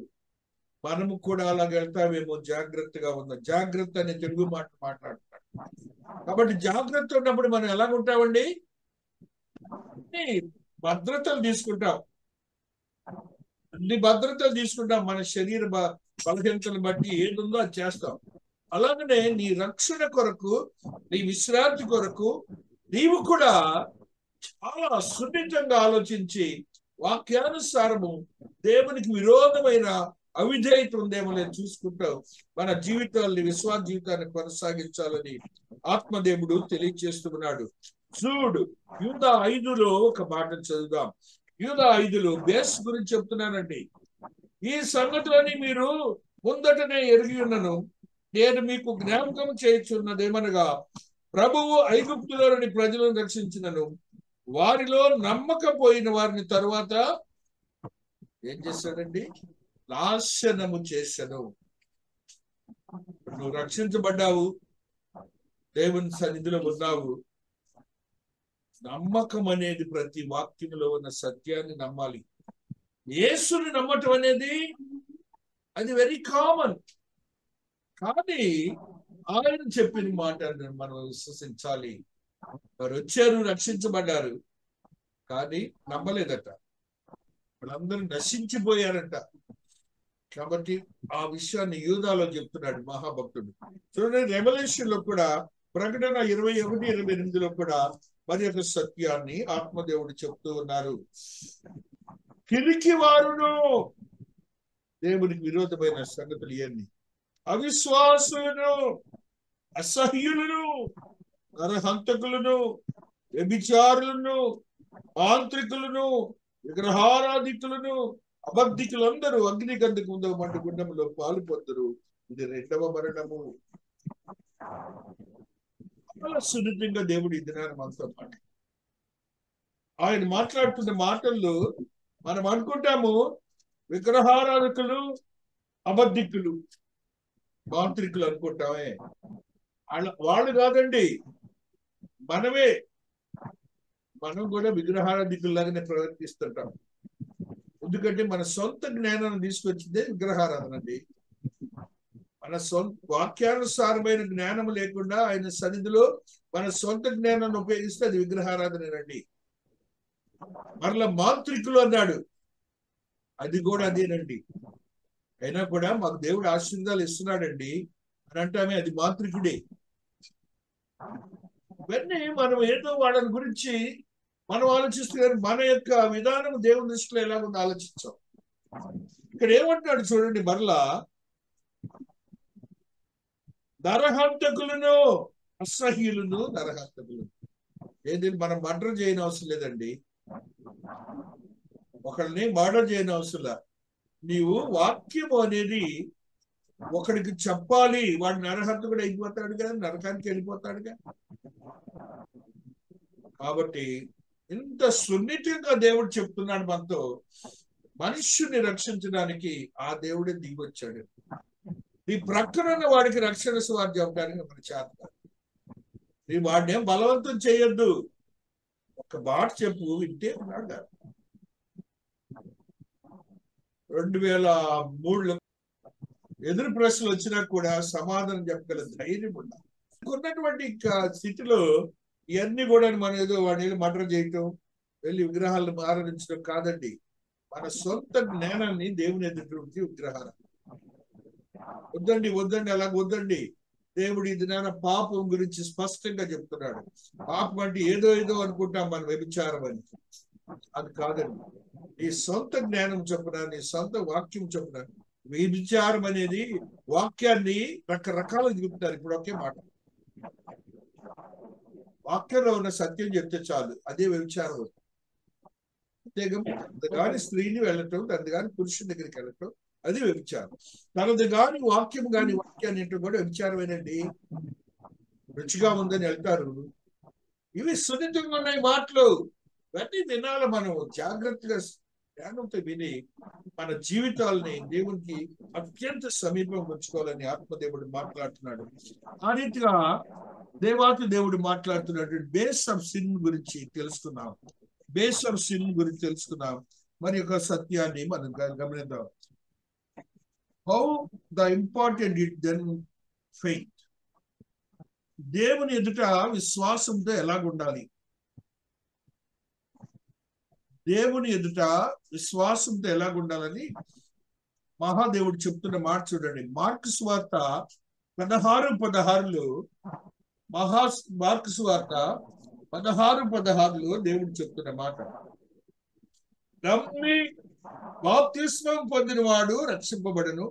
మనము కూడా అలాగ వెళ్తామేమో. జాగ్రత్తగా ఉందాం. జాగ్రత్త అనే తెలుగు మాట మాట్లాడుతున్నాడు. కాబట్టి జాగ్రత్త ఉన్నప్పుడు మనం ఎలాగుంటామండి? భద్రతలు తీసుకుంటాం. అన్ని భద్రతలు తీసుకుంటాం. మన శరీర బలహీనతను బట్టి ఏది ఉందో అది చేస్తాం. అలాగనే నీ రక్షణ కొరకు, నీ విశ్రాంతి కొరకు నీవు కూడా చాలా సున్నితంగా ఆలోచించి వాక్యానుసారము దేవునికి విరోధమైన అవిధేయత ఉందేమో నేను చూసుకుంటావు మన జీవితాన్ని, విశ్వాస జీవితాన్ని కొనసాగించాలని ఆత్మదేవుడు తెలియజేస్తున్నాడు. చూడు, యూదా 5లో ఒక మాట చదువుదాం. యూదా 5లో బేస్ గురించి చెప్తున్నానండి. ఈ సంగతులని మీరు ముందటనే ఎరిగి ఉన్నను, నేను మీకు జ్ఞాపకం చేయుచున్నదేమనగా, ప్రభువు ఐగుప్తులోని ప్రజలను రక్షించినను వారిలో నమ్మకపోయిన వారిని తరువాత ఏం చేశాడండి? నాశనము చేశాను. నువ్వు రక్షించబడ్డావు, దేవుని సన్నిధిలో ఉన్నావు. నమ్మకం అనేది ప్రతి వాక్యంలో ఉన్న సత్యాన్ని నమ్మాలి. యేసుని నమ్మటం అనేది అది వెరీ కామన్. కానీ ఆయన చెప్పిన మాటను మనం విశ్వసించాలి. వారు వచ్చారు, రక్షించబడ్డారు, కానీ నమ్మలేదట. వాళ్ళందరూ నశించిపోయారట. కాబట్టి ఆ విషయాన్ని యూదాలో చెప్తున్నాడు మహాభక్తుడు. చూడండి, రెవల్యూషన్ లో కూడా, ప్రకటన 21:28 కూడా మరి యొక్క సత్యాన్ని ఆత్మదేవుడు చెప్తూ ఉన్నారు. కిరికి వారును, దేవునికి విరోధమైన సంగతులు ఇవన్నీ, అవిశ్వాసులను, అసహ్యులను, నరహంతకులను, వ్యభిచారులను, మాంత్రికులను, విగ్రహారాధికులను, అబద్ధికులందరూ అగ్ని గంధకు మండు గుండంలో పాలు పొందరు. ఇది రెండవ మరణము. చాలా సున్నితంగా దేవుడు ఈ దినాన్ని మనతో ఆయన మాట్లాడుతున్న మాటల్లో మనం అనుకుంటాము విగ్రహారాధకులు, అబద్ధికులు, మాంత్రికులు అనుకుంటామే. వాళ్ళు కాదండి, మనమే. మనం కూడా విగ్రహారాధికుల్లాగానే ప్రవర్తిస్తుంటాం. ఎందుకంటే మన సొంత జ్ఞానాన్ని తీసుకొచ్చిందే విగ్రహారాధన అండి. మన సొంత వాక్యానుసారమైన జ్ఞానం లేకుండా ఆయన సన్నిధిలో మన సొంత జ్ఞానాన్ని ఉపయోగిస్తే అది విగ్రహారాధనేనండి. మరలా మాంత్రికులు అన్నాడు, అది కూడా అదేనండి. అయినా కూడా మాకు దేవుడు ఆశీర్వాదాలు ఇస్తున్నాడండి అని అంటామే, అది మాంత్రికుడే. ఇవన్నీ మనం ఏదో వాళ్ళని గురించి మనం ఆలోచిస్తే మన యొక్క విధానం దేవుని దృష్టిలో ఎలాగుందో ఆలోచించాం. ఇక్కడ ఏమంటాడు చూడండి, మరలా నరహంతకులను, అసహ్యులను, నరహంతకులను. ఏది మనం మర్డర్ చేయని అవసరం లేదండి, ఒకరిని మర్డర్ చేయని అవసరం. నీవు వాక్యము అనేది ఒకడికి చెప్పాలి, వాడు నరహంతకుడు అయిపోతాడుగా, నరకానికి వెళ్ళిపోతాడుగా. కాబట్టి ఇంత సున్నితంగా దేవుడు చెప్తున్నాడు మనతో. మనుష్యుని రక్షించడానికి ఆ దేవుడే దిగొచ్చాడు. నీ ప్రక్కన వాడికి రక్షణ సువార్త చెప్పడానికి మన చేత. నీ వాడిని ఏం బలవంతం చేయొద్దు, ఒక మాట చెప్పు, వింటే ఉన్నాడు. 2003లో ఎదురు ప్రశ్నలు వచ్చినా కూడా సమాధానం చెప్పగల ధైర్యం ఉండాలి. ఉన్నటువంటి స్థితిలో ఇవన్నీ కూడా మనం ఏదో వాడిని మర్డర్ చేయటం, వెళ్ళి విగ్రహాలను ఆరాధించడం కాదండి. మన సొంత జ్ఞానాన్ని దేవుని ఎదుటి విగ్రహాలు వద్దండి, వద్దండి, అలా వద్దండి. దేవుడు ఈ దినాన పాపం గురించి స్పష్టంగా చెప్తున్నాడు. పాపం అంటే ఏదో ఏదో అనుకుంటాం మనం, వ్యభిచారం అని. అది కాదండి. నీ సొంత జ్ఞానం చొప్పున, నీ సొంత వాక్యం చొప్పున. వ్యభిచారం అనేది వాక్యాన్ని రకరకాలుగా చెప్తారు. ఇప్పుడు ఒకే మాట, వాక్యంలో ఉన్న సత్యం చెప్తే చాలు, అదే వ్యభిచారం. అంతేగాని కానీ స్త్రీని వెళ్ళటం, తనది కానీ పురుషుని దగ్గరికి వెళ్ళటం, అది వ్యభిచారం. తనది కానీ వాక్యం కానీ వాక్యాన్ని కూడా వ్యభిచారమేనండి. రుచిగా ఉందని వెళ్తారు. ఇవి సున్నితంగా ఉన్నాయి మాటలు. ఇవన్నీ వినాలి మనం, జాగ్రత్తగా జ్ఞానంతో విని మన జీవితాలని దేవునికి అత్యంత సమీపం ఉంచుకోవాలని ఆత్మదేవుడు మాట్లాడుతున్నాడు. ఆ రీతిగా దేవాతి దేవుడు మాట్లాడుతున్నాడు. బేస్ ఆఫ్ సిన్ గురించి తెలుసుకున్నాం. బేస్ ఆఫ్ సిన్ గురించి తెలుసుకున్నాం. మరి యొక్క సత్యాన్ని మనం గమనిద్దాం. How the important it then faith. దేవుని ఎదుట విశ్వాసంతో ఎలాగుండాలి, దేవుని ఎదుట విశ్వాసంతో ఎలాగుండాలని మహాదేవుడు చెప్తున్న మాట చూడండి. మార్కు సువార్త 16:16లో, మార్కు సువార్త 16:16లో దేవుడు చెప్తున్న మాట, నమ్మి బాప్తిస్మం పొందిన వాడు రక్షింపబడును,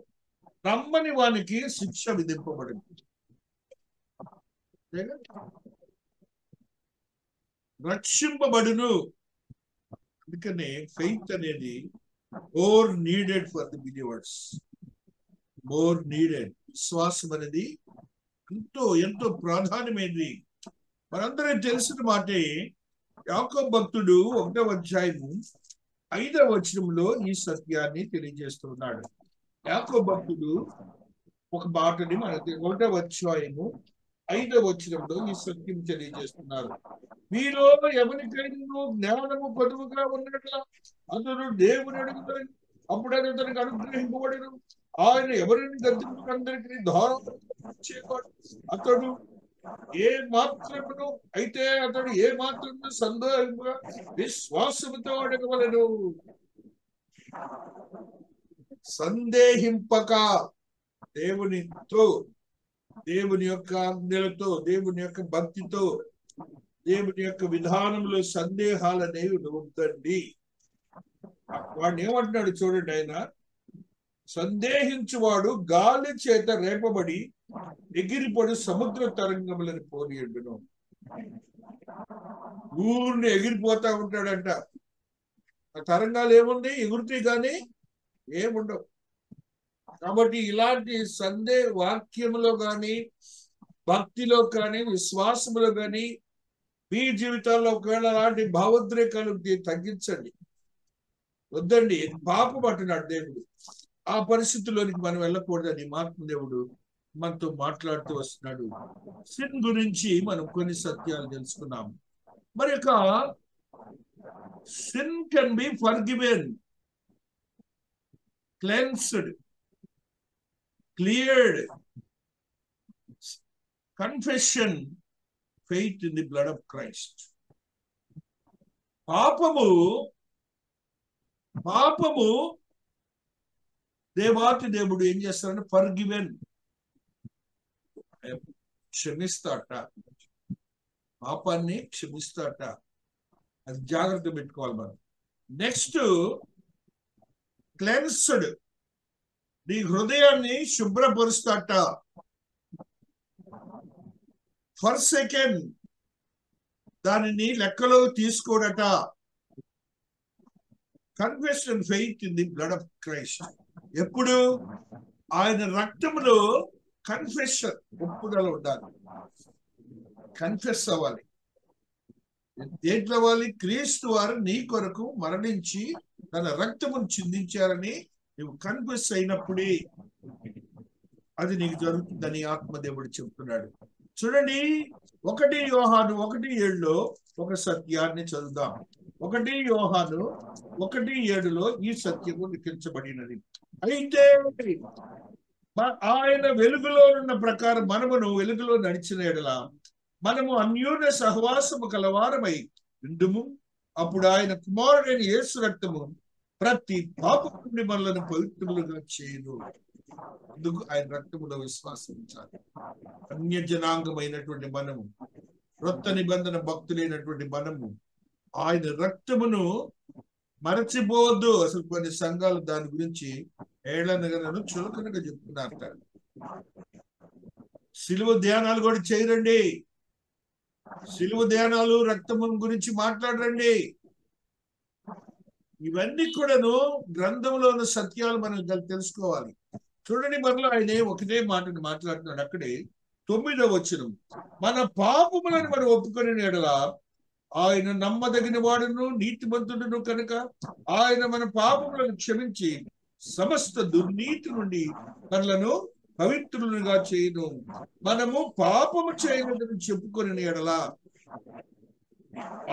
నమ్మని వానికి శిక్ష విధింపబడును. రక్షింపబడును. అందుకనే ఫెయిత్ అనేది more needed for the believers. More needed. విశ్వాసం అనేది ఎంతో ఎంతో ప్రాధాన్యమైనది. మనందరం తెలిసిన మాటే. యాకోబు భక్తుడు 1వ అధ్యాయము 5వ వచనంలో ఈ సత్యాన్ని తెలియజేస్తున్నాడు. యాకోబు భక్తుడు ఒక మాటని మనకి 1వ అధ్యాయము 5వ వచనంలో ఈ సత్యం తెలియజేస్తున్నారు. మీలో ఎవరికైనా జ్ఞానము కొదువుగా ఉన్నట్లా అతడు దేవుని అడుగుతాడు, అప్పుడు అది అతనికి అనుగ్రహింపబడను. ఆయన ఎవరిని గద్దింపులందరికీ ధారాళం అతడు ఏ మాత్రమును అయితే అతడు ఏ మాత్రము సందేహంగా విశ్వాసముతో అడగవలను. సందేహింపక దేవునితో, దేవుని యొక్క ఆజ్ఞలతో, దేవుని యొక్క భక్తితో, దేవుని యొక్క విధానంలో సందేహాలు అనేవి వద్దండి. వాడిని ఏమంటున్నాడు చూడండి. ఆయన సందేహించువాడు గాలి చేత రేపబడి ఎగిరిపడి సముద్ర తరంగములను పోనీయుడును. ఊరిని ఎగిరిపోతా ఉంటాడంట. ఆ తరంగాలు ఏముంది? ఎగురుతాయి కానీ ఏముండవు. కాబట్టి ఇలాంటి వాక్యములో కానీ, భక్తిలో కానీ, విశ్వాసములో కానీ మీ జీవితాల్లో ఒకవేళ అలాంటి భావోద్రేకాలు తగ్గించండి, వద్దండి. పాపం అంటున్నాడు దేవుడు. ఆ పరిస్థితుల్లోనికి మనం వెళ్ళకూడదని దేవుడు మనతో మాట్లాడుతూ వస్తున్నాడు. సిన్ గురించి మనం కొన్ని సత్యాలు తెలుసుకున్నాము. మరి యొక్క sin can be forgiven, cleansed, cleared, confession, faith in the blood of Christ. పాపము దేవాతి దేవుడు ఏం చేస్తారంటే ఫర్గివెన్, క్షమిస్తాట, పాపాన్ని క్షమిస్తాట. అది జాగ్రత్త పెట్టుకోవాలి మనం. నెక్స్ట్, క్లెన్స్డ్, నీ హృదయాన్ని శుభ్రపరుస్తాట. ఫర్సెకెన్, దానిని లెక్కలో తీసుకోడట. Confession, faith in the blood of Christ. ఎప్పుడు ఆయన రక్తములో కన్ఫెషన్, ఒప్పుదల ఉండాలి. కన్ఫెస్ అవ్వాలి. దేంట్లో అవ్వాలి? క్రీస్తు వారు నీ కొరకు మరణించి తన రక్తమును చిందించారని నువ్వు కన్ఫెస్ అయినప్పుడే అది నీకు జరుగుతుందని ఆత్మదేవుడు చెప్తున్నాడు. చూడండి, 1 యోహాను 1:7 ఒక సత్యాన్ని చదువుదాం. 1 యోహాను 1:7 ఈ సత్యము లిఖించబడినది. అయితే ఆయన వెలుగులో ఉన్న ప్రకారం మనమును వెలుగులో నడిచిన ఎడల మనము అన్యోన్య సహవాసము కలవారమై ఉండుము. అప్పుడు ఆయన కుమారుడైన యేసు రక్తము ప్రతి పాపము నుండి మనలను పవిత్రులుగా చేయను. అందుకు ఆయన రక్తములో విశ్వాసం ఉంచాలి. అన్య జనాంగమైనటువంటి మనము, క్రొత్త నిబంధన భక్తులైనటువంటి మనము ఆయన రక్తమును మరచిపోవద్దు. అసలు కొన్ని సంఘాలు దాని గురించి ఏళ్ళనగలను చులకనగా చెప్తున్నారట. సిలువ ధ్యానాలు కూడా చేయరండి. సిలువ ధ్యానాలు, రక్తము గురించి మాట్లాడరండి. ఇవన్నీ కూడాను గ్రంథంలో ఉన్న సత్యాలు మనం తెలుసుకోవాలి. చూడండి, మరలా ఆయన ఒకటే మాటను మాట్లాడుతున్నాడు. అక్కడే 9వ వచనం, మన పాపములను మనం ఒప్పుకొని ఎడల ఆయన నమ్మదగిన వాడును నీతిమంతుడును కనుక ఆయన మన పాపములను క్షమించి సమస్త దుర్నీతి నుండి మనలను పవిత్రులుగా చేయను. మనము పాపము చేయలేదని చెప్పుకొని ఎడల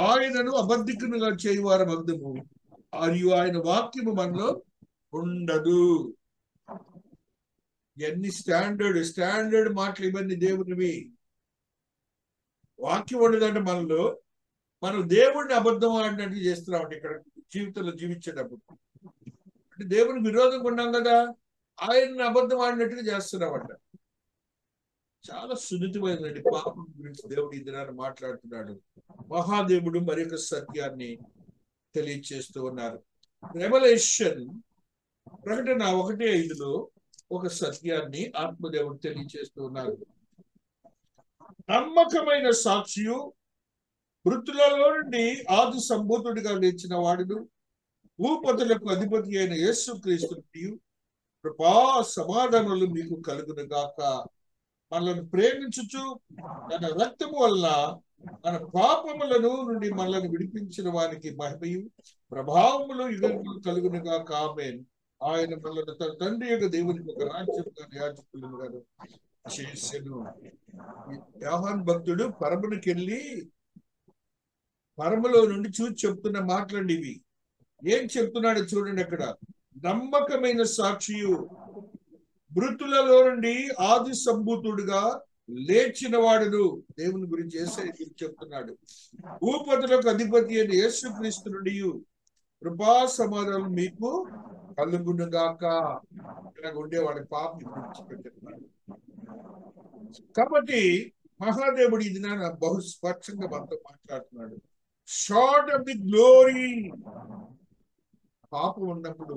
ఆయనను అబద్ధికునిగా చేయవారం అర్థము, మరియు ఆయన వాక్యము మనలో ఉండదు. ఎన్ని స్టాండర్డ్ మాటలు ఇవన్నీ దేవునివి. వాక్యం ఉండదంటే మనలో మనం దేవుడిని అబద్ధం ఆడినట్టు చేస్తున్నామంటే ఇక్కడ జీవితంలో జీవించేటప్పుడు. అంటే దేవునికి విరోధంగా ఉన్నాం కదా, ఆయన్ని అబద్ధం ఆడినట్టుగా చేస్తున్నామంట. చాలా సున్నితమైనటువంటి పాపం గురించి దేవుడు ఈ దినాన్ని మాట్లాడుతున్నాడు. మహాదేవుడు మరి యొక్క సత్యాన్ని తెలియచేస్తూ ఉన్నారు. రెవల్యూషన్ ప్రకటన 1:5 ఒక సత్యాన్ని ఆత్మదేవుడు తెలియచేస్తూ ఉన్నారు. నమ్మకమైన సాక్షియు, మృతులలో నుండి ఆది సంభూతుడిగా లేచిన వాడును, భూపతులకు అధిపతి అయిన యేసు క్రీస్తు కృపా సమాధానములు మీకు కలుగును గాక. మనల్ని ప్రేమించుచు తన రక్తము వల్ల మన పాపములను నుండి మనల్ని విడిపించిన వారికి మహిమయు ప్రభావములు యుగములు కలుగును గాక. ఆమేన్. ఆయన మనల్ని తన తండ్రి యొక్క దేవునికి ఒక రాజ్యముగా యాజకులుగా చేసెను. యోహాను భక్తుడు పరమునికి వెళ్ళి పరములో నుండి చూసి చెప్తున్న మాటలండి ఇవి. ఏం చెప్తున్నాడో చూడండి. అక్కడ నమ్మకమైన సాక్షియు, మృతులలో నుండి ఆది సంభూతుడుగా లేచిన వాడును. దేవుని గురించి చెప్తున్నాడు. భూపతులకు అధిపతి అయిన యేసుక్రీస్తు నుండి కృపా సమాధానం మీకు కలుగునుగాక. ఇలా ఉండేవాడి పాపం విడిచిపెట్టున్నాడు. కాబట్టి మహాదేవుడు ఇది నా బహు స్పష్టంగా మనతో మాట్లాడుతున్నాడు. Short of the glory. పాపం ఉన్నప్పుడు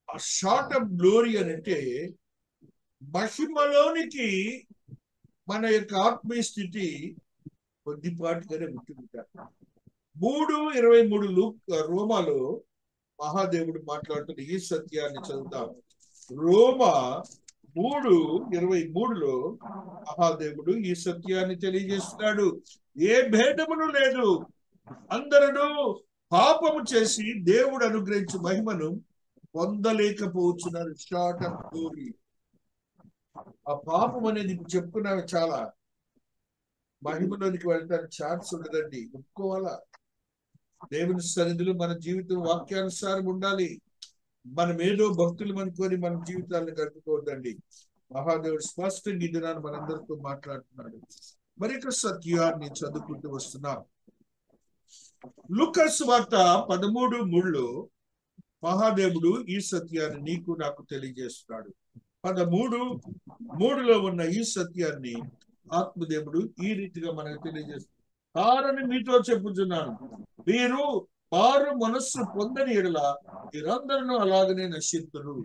ఆ షార్ట్ ఆఫ్ గ్లోరీ అని అంటే మహిమలోనికి మన యొక్క ఆత్మీయ స్థితి కొద్దిపాటిగానే గుర్తుంటారు. 3:23 రోమాలో మహాదేవుడు మాట్లాడుతున్న ఈ సత్యాన్ని చదువుతాం. రోమా 3:23 మహాదేవుడు ఈ సత్యాన్ని తెలియజేస్తున్నాడు. ఏ భేదమును లేదు, అందరూ పాపము చేసి దేవుడు అనుగ్రహించు మహిమను పొందలేకపోతున్నారు. Short of glory. ఆ పాపం అనేది చెప్పుకున్నాము చాలా. మహిమలోనికి వెళ్ళడానికి ఛాన్స్ ఉండదండి. ఒప్పుకోవాలా. దేవుని సన్నిధిలో మన జీవితం వాక్యానుసారం ఉండాలి. మనం ఏదో భక్తులు అనుకొని మన జీవితాలను గడుపుకోవద్దండి. మహాదేవుడు స్పష్టంగా ఇది నాన్న మనందరితో మాట్లాడుతున్నాడు. మరొక సత్యాన్ని చదువుకుంటూ వస్తున్నాం. లూకా సువార్త 13:3 మహాదేవుడు ఈ సత్యాన్ని నీకు నాకు తెలియజేస్తున్నాడు. 13:3 ఉన్న ఈ సత్యాన్ని ఆత్మదేవుడు ఈ రీతిగా మనకు తెలియజేస్తున్నాడు. కారణం మీతో చెప్పుచున్నాను, మీరు మారు మనస్సు పొందని ఎడల మీరందరూ అలాగనే నశింతురు.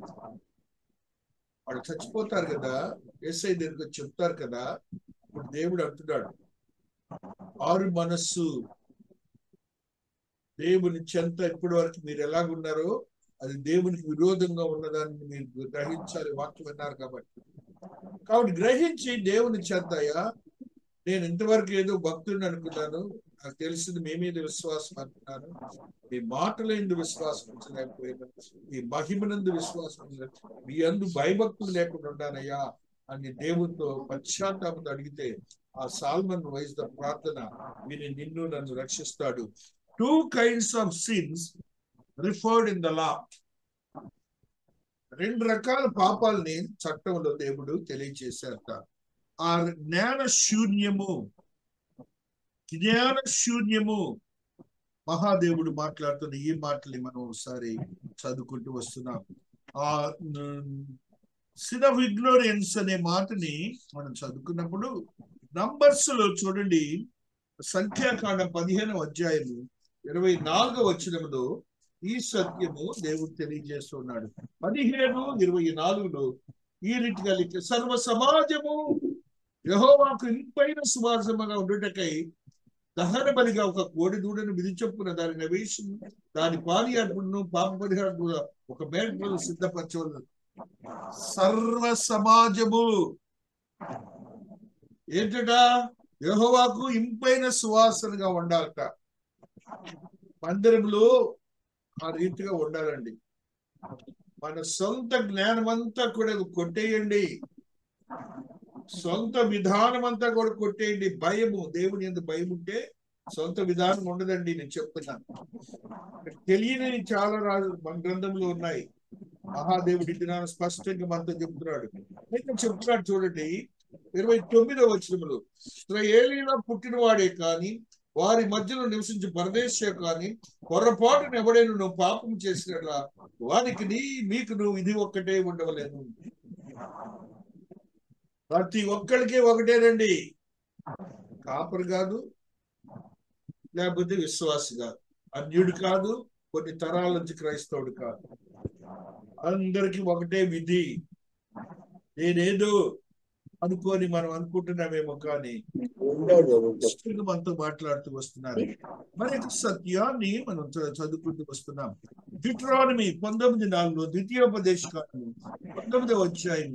వాడు చచ్చిపోతారు కదా, యేసయ్య దగ్గరికి చెప్తారు కదా. ఇప్పుడు దేవుడు అంటున్నాడు, మారు మనస్సు. దేవుని చెంత ఇప్పటి వరకు మీరు ఎలాగున్నారో అది దేవునికి విరోధంగా ఉన్నదాన్ని మీరు గ్రహించాలి. వాక్యం విన్నారు కాబట్టి గ్రహించి దేవుని చెంతయ్యా, నేను ఇంతవరకు ఏదో భక్తుడిని అనుకున్నాను, నాకు తెలిసింది మీ మీద విశ్వాసం అనుకున్నాను, మీ మాటలు ఎందు విశ్వాసం ఉంచలేకపోయినా, మీ మహిమనందు విశ్వాసం, మీ అందు భయభక్తులు లేకుండా ఉన్నానయ్యా అని దేవునితో పశ్చాత్తాపంతో అడిగితే ఆ సాల్మన్ వైస్ ద ప్రార్థన విని నిన్ను నన్ను రక్షిస్తాడు. 2 kinds of sins referred in the law. 2 రకాల పాపాలని చట్టంలో దేవుడు తెలియచేశారట. ఆ జ్ఞాన శూన్యము మహాదేవుడు మాట్లాడుతున్న ఈ మాటల్ని మనం ఒకసారి చదువుకుంటూ వస్తున్నాం. ఆ సిన్ ఆఫ్ ఇగ్నోరెన్స్ అనే మాటని మనం చదువుకున్నప్పుడు నంబర్స్ లో చూడండి, సంఖ్యాకాండం 15వ అధ్యాయము 24వ వచనంలో ఈ సత్యము దేవుడు తెలియజేస్తున్నాడు. 15:24 ఈ రీతిగా సర్వ సమాజము యెహోవాకు ఇంపైన సువాసనగా ఉండుటకై దహన బలిగా ఒక కోడి దూడను విధి చొప్పున దాని నైవేద్యం, దాని పానీయార్పణను, పాప పరిహారం ఒక మేకను సిద్ధపరచవలెను. సర్వ సమాజము ఏంటట? యెహోవాకు ఇంపైన సువాసనగా ఉండాలట. మందిరంలో ఆ రీతిగా ఉండాలండి. మన సొంత జ్ఞానం అంతా కూడా కొట్టేయండి, సొంత విధానం అంతా కూడా కొట్టేయండి. భయము, దేవుని యందు భయం ఉంటే సొంత విధానం ఉండదండి. నేను చెప్తున్నాను, తెలియని చాలా మన గ్రంథంలో ఉన్నాయి. మహాదేవుడి దినాన్ని స్పష్టంగా మనతో చెప్తున్నాడు. అయితే చెప్తున్నాడు చూడండి 29వ వచనములో, ఇశ్రాయేలీయుల పుట్టినవాడే కాని వారి మధ్యలో నివసించి పరదేశే కాని పొరపాటును ఎవడైనా నువ్వు పాపం చేసినట్లా వానికి మీకు నువ్వు ఇది ఒక్కటే ఉండవలేను. ప్రతి ఒక్కరికి ఒకటేనండి. కాపరు కాదు, లేకపోతే విశ్వాసి కాదు, అన్యుడు కాదు, కొన్ని తరాల నుంచి క్రైస్తవుడు కాదు, అందరికి ఒకటే విధి. నేనేదో అనుకొని మనం అనుకుంటున్నామేమో, కానీ మనతో మాట్లాడుతూ వస్తున్నారు. మరి సత్యాన్ని మనం చదువుకుంటూ వస్తున్నాం. డ్యూటెరానమీ 19:4 ద్వితీయోపదేశకాండము 19వ అధ్యాయం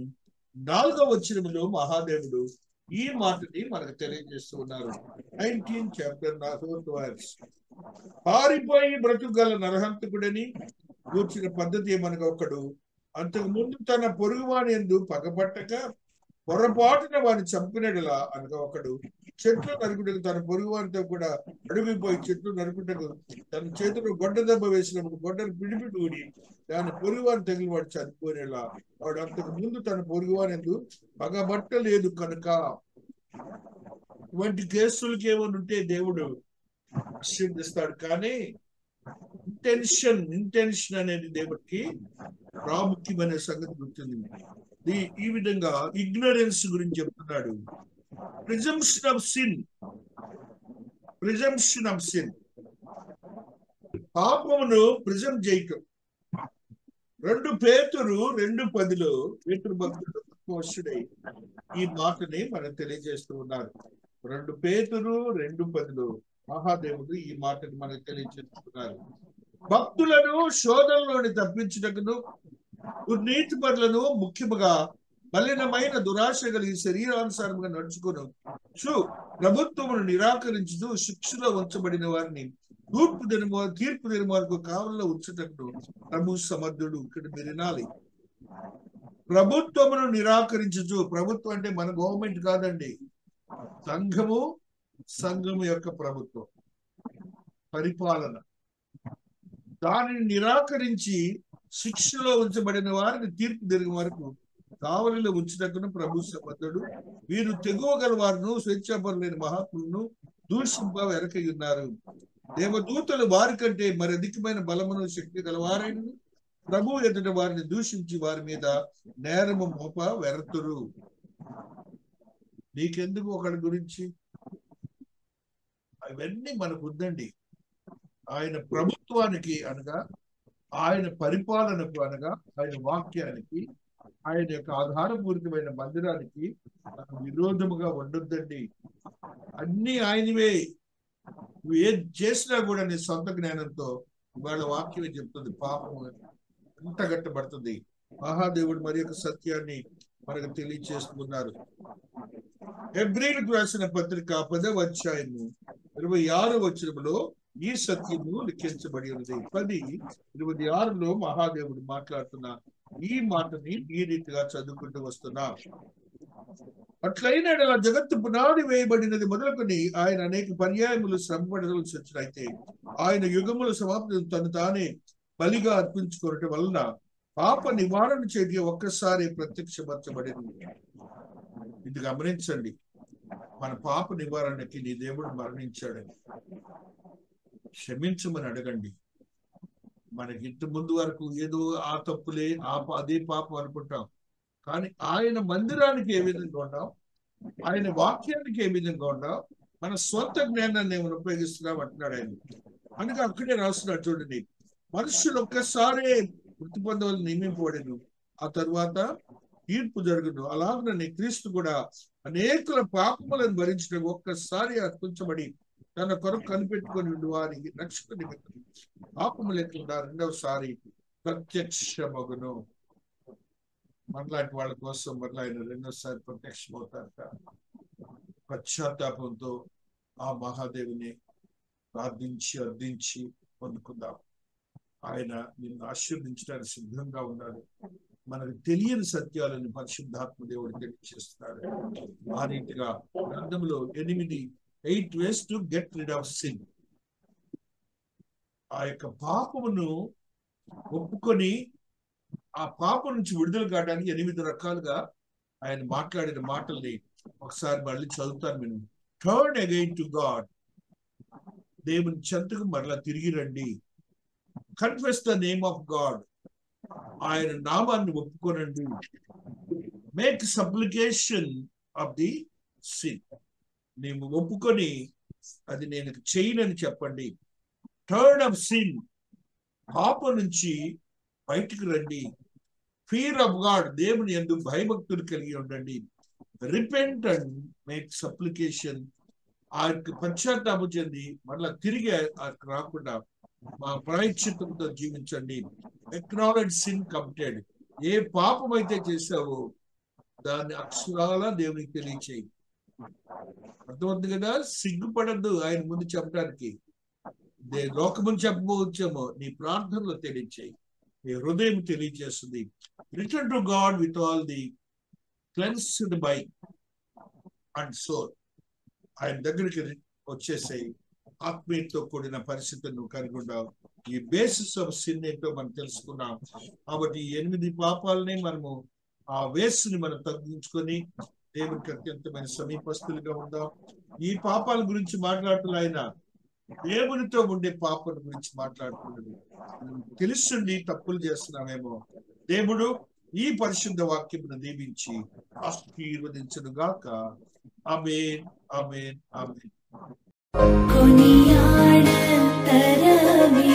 4వ వచనములో మహాదేవుడు ఈ మాటని మనకు తెలియజేస్తూ ఉన్నారు. 19 చాప్టర్ 4th verse. పారిపోయి బ్రతుకుగల నరహంతకుడని కూర్చిన పద్ధతి మనకు ఒకడు అంతకు ముందు తన పొరుగువాని యందు పగబట్టక పొరపాటున వాడిని చంపినడులా అనగా ఒకడు చెట్లు నరుకుటకు తన పొరుగువానితో కూడా అడుగుపోయి చెట్లు నరుకుటకు తన చేతిలో గొడ్డ దెబ్బ వేసినప్పుడు గొడ్డలు పిడిపిడి ఊడి దాని పొరుగువాని తగిలి వాడు చనిపోయినలా వాడు అంతకు ముందు తన పొరుగువాని యందు పగబట్టలేదు కనుక. ఇటువంటి కేసులకి ఏమైనా ఉంటే దేవుడు ఆశీర్దిస్తాడు, కానీ ఇంటెన్షన్ అనేది దేవుడికి ప్రాముఖ్యమైన సంగతి గుర్తుంది. ఈ విధంగా ఇగ్నరెన్స్ గురించి చెప్తున్నాడు. ప్రిజంప్షన్ ఆఫ్ సిన్, పాపమును ప్రిజంప్ చేయటం. 2 పేతురు 2:10 పేతురు భక్తుడు వస్తుడై ఈ మాటని మనకు తెలియజేస్తూ ఉన్నారు. 2 పేతురు 2:10 మహాదేవుడు ఈ మాటని మనకు తెలియజేస్తున్నారు. భక్తులను శోధనలోని తప్పించుటకును నీతిపరులను ముఖ్యముగా మలినమైన దురాశ కలిగి శరీరానుసారంగా నడుచుకును ప్రభుత్వమును నిరాకరించుతూ శిక్షలో ఉంచబడిన వారిని తీర్పు దినం వరకు కావల్లో ఉంచుటకు ప్రభు సమర్థుడు. ఇక్కడ మీరు వినాలి, ప్రభుత్వమును నిరాకరించుచు. ప్రభుత్వం అంటే మన గవర్నమెంట్ కాదండి, సంఘము యొక్క ప్రభుత్వం పరిపాలన. దానిని నిరాకరించి శిక్షలో ఉంచబడిన వారిని తీర్పు దినం వరకు కావలిలో ఉంచుటకును ప్రభు సమర్థుడు. వీరు తెగువగల వారును స్వేచ్ఛాపరులైన మహాత్ములను దూషింప వెరకై ఉన్నారు. దేవదూతలు వారి కంటే మరి అధికమైన బలమును శక్తి గలవారైన ప్రభు ఎదుట వారిని దూషించి వారి మీద నేరము మోప వెరతురు. నీకెందుకు ఒకరి గురించి? అవన్నీ మనకు వద్దండి. ఆయన ప్రభుత్వానికి అనగా, ఆయన పరిపాలనకు అనగా, ఆయన వాక్యానికి, ఆయన యొక్క ఆధారపూరితమైన మందిరానికి విరోధముగా ఉండొద్దండి. అన్ని ఆయనవే. నువ్వు ఏది చేసినా కూడా నీ సొంత జ్ఞానంతో ఇవాళ వాక్యమే చెప్తుంది, పాపం అంతగట్టబడుతుంది. మహాదేవుడు మరి యొక్క సత్యాన్ని మనకు తెలియచేస్తున్నారు. హెబ్రీయులకు రాసిన పత్రిక 10వ అధ్యాయము 26వ వచనములో ఈ సత్యము లిఖించబడి ఉన్నది. 10:26లో మహాదేవుడు మాట్లాడుతున్న ఈ మాటని ఈ రీతిగా చదువుకుంటూ వస్తున్నా. అట్లయినా జగత్తు పునాది వేయబడినది మొదలుకొని ఆయన అనేక పర్యాయములు శ్రమపడవలసి వచ్చినైతే ఆయన యుగముల సమాప్తి తను తానే బలిగా అర్పించుకోవటం వలన పాప నివారణ చేతి ఒక్కసారి ప్రత్యక్షపరచబడింది. ఇది గమనించండి, మన పాప నివారణకి నీ దేవుడు మరణించాడని క్షమించమని అడగండి. మనకి ఇంత ముందు వరకు ఏదో ఆ తప్పులే అదే పాపం అనుకుంటాం, కానీ ఆయన మందిరానికి ఏ విధంగా ఉన్నాం, ఆయన వాక్యానికి ఏ విధంగా ఉన్నాం, మన స్వంత జ్ఞానాన్ని ఏమైనా ఉపయోగిస్తున్నాం అంటున్నాడు ఆయన. అందుకే అక్కడే రాస్తున్నాడు చూడండి, మనుషులు ఒక్కసారే మృతి పొందవలని నియమింపబడను, ఆ తరువాత తీర్పు జరుగును. అలాగనే క్రీస్తు కూడా అనేకుల పాపములను భరించడం ఒక్కసారి అర్పించబడి తన కొరకు కనిపెట్టుకొని వారికి రక్షణ నిమిత్తం పాపము లేకుండా రెండవసారి ప్రత్యక్షమగును. మనలాంటి వాళ్ళ కోసం మరలా ఆయన రెండోసారి ప్రత్యక్షమవుతారట. పశ్చాత్తాపంతో ఆ మహాదేవిని ప్రార్థించి అర్థించి పొందుకుందాం. ఆయన నిన్ను ఆశీర్వదించడానికి సిద్ధంగా ఉన్నాడు. మనకు తెలియని సత్యాలను పరిశుద్ధాత్మ దేవుడు తెలియజేస్తున్నాడు. ఆ రీతిగా గ్రంథంలో 8 ways to get rid of sin. ఆ యొక్క పాపమును ఒప్పుకొని ఆ పాపం నుంచి విడుదల కావడానికి 8 రకాలుగా ఆయన మాట్లాడిన మాటల్ని ఒకసారి మళ్ళీ చదువుతాను. నేను టర్న్ అగైన్ టు గాడ్, దేవుని చెంతకు మరలా తిరిగి రండి. Confess the name of God, ఆయన నామాన్ని ఒప్పుకోనండి. Make supplication of the sin, నేను ఒప్పుకొని అది నేను చేయనని చెప్పండి. టర్న్ ఆఫ్ సిన్, పాపం నుంచి బయటికి రండి. ఫియర్ ఆఫ్ గాడ్, దేవుని యందు భయభక్తులు కలిగి ఉండండి. రిపెంట్ అండ్ మేక్ సప్లికేషన్, ఆ యొక్క పశ్చాత్తాపం చెంది మళ్ళా తిరిగి రాకుండా మా ప్రాయశ్చిత్తంతో జీవించండి. ఎక్నాలెడ్జ్ సిన్ కమిటెడ్, ఏ పాపం అయితే చేసావో దాన్ని అక్షరాల దేవునికి తెలియచేయి. అర్థమవుతుంది కదా? సిగ్గుపడద్దు ఆయన ముందు చెప్పడానికి. లోకముని చెప్పబోచ్చామో నీ ప్రార్థనలో తెలియచేయి, నీ హృదయం తెలియజేస్తుంది. Return to God with all the cleansed by and soul. ఆయన దగ్గరికి వచ్చేసాయి, ఆత్మీయతో కూడిన పరిస్థితులను కలిగి ఉండాలి. ఈ బేసిస్ ఆఫ్ సిన్ ఏంటో మనం తెలుసుకున్నాం. కాబట్టి ఈ 8 పాపాలని మనము ఆ వేస్ని మనం తగ్గించుకొని దేవునికి అత్యంతమైన సమీపస్తులుగా ఉందాం. ఈ పాపాల గురించి మాట్లాడుతున్న ఆయన దేవునితో ఉండే పాపల గురించి మాట్లాడుతున్నాడు. తెలుసుండి తప్పులు చేస్తున్నామేమో. దేవుడు ఈ పరిశుద్ధ వాక్యమును దీవించి ఆశీర్వదించును గాక. ఆమేన్, ఆమేన్, ఆమేన్. कोनियाड तरमे